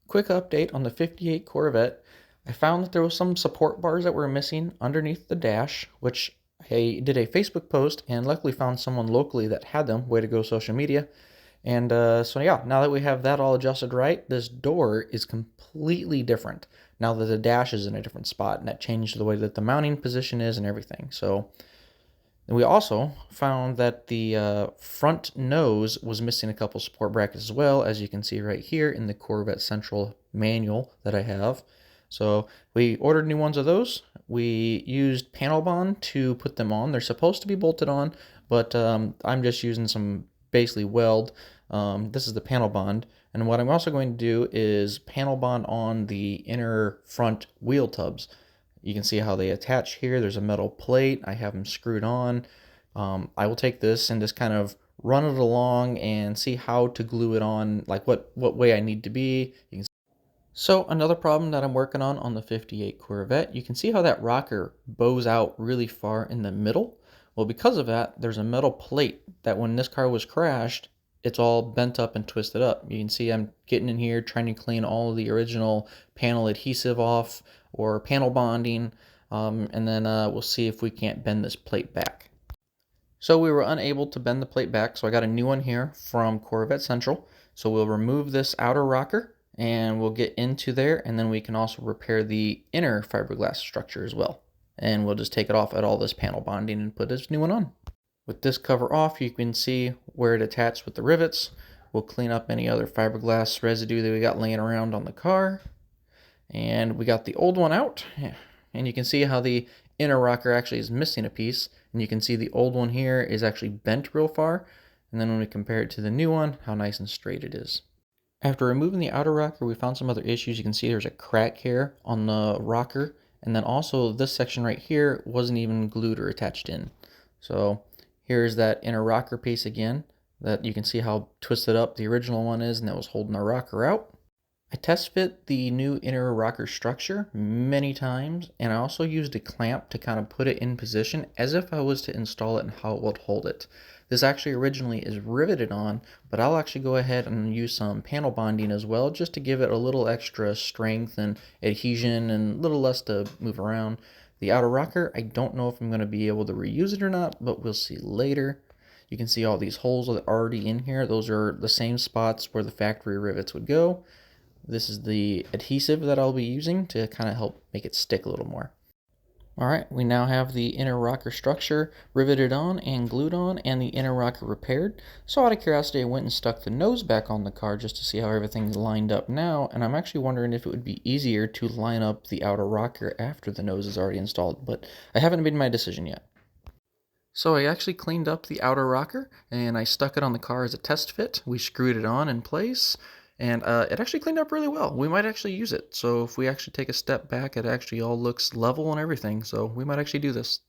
Quick update on the 58 Corvette. I found that there was some support bars that were missing underneath the dash, which I did a Facebook post and luckily found someone locally that had them. Way to go, social media. And so yeah, now that we have that all adjusted right, this door is completely different now that the dash is in a different spot, and that changed the way that the mounting position is and everything. So and we also found that the front nose was missing a couple support brackets as well, as you can see right here in the Corvette Central manual that I have. So we ordered new ones of those. We used panel bond to put them on. They're supposed to be bolted on, but I'm just using some basically weld. This is the panel bond. And what I'm also going to do is panel bond on the inner front wheel tubs. You can see how they attach here. There's a metal plate. I have them screwed on. I will take this and just kind of run it along and see how to glue it on, like what way I need to be. So another problem that I'm working on the 58 Corvette, you can see how that rocker bows out really far in the middle. Well, because of that, there's a metal plate that when this car was crashed, it's all bent up and twisted up. You can see I'm getting in here trying to clean all of the original panel adhesive off or panel bonding, and then we'll see if we can't bend this plate back. So we were unable to bend the plate back, so I got a new one here from Corvette Central. So we'll remove this outer rocker and we'll get into there, and then we can also repair the inner fiberglass structure as well. And we'll just take it off at all this panel bonding and put this new one on. With this cover off, you can see where it attached with the rivets. We'll clean up any other fiberglass residue that we got laying around on the car. And we got the old one out. And you can see how the inner rocker actually is missing a piece. And you can see the old one here is actually bent real far. And then when we compare it to the new one, how nice and straight it is. After removing the outer rocker, we found some other issues. You can see there's a crack here on the rocker. And then also this section right here wasn't even glued or attached in. So here's that inner rocker piece again, that you can see how twisted up the original one is, and that was holding the rocker out. I test fit the new inner rocker structure many times, and I also used a clamp to kind of put it in position as if I was to install it and how it would hold it. This actually originally is riveted on, but I'll actually go ahead and use some panel bonding as well, just to give it a little extra strength and adhesion and a little less to move around. The outer rocker, I don't know if I'm going to be able to reuse it or not, but we'll see later. You can see all these holes that are already in here. Those are the same spots where the factory rivets would go. This is the adhesive that I'll be using to kind of help make it stick a little more. Alright, we now have the inner rocker structure riveted on and glued on, and the inner rocker repaired. So out of curiosity, I went and stuck the nose back on the car just to see how everything's lined up now, and I'm actually wondering if it would be easier to line up the outer rocker after the nose is already installed, but I haven't made my decision yet. So I actually cleaned up the outer rocker, and I stuck it on the car as a test fit. We screwed it on in place, and it actually cleaned up really well. We might actually use it. So if we actually take a step back, it actually all looks level and everything. So we might actually do this.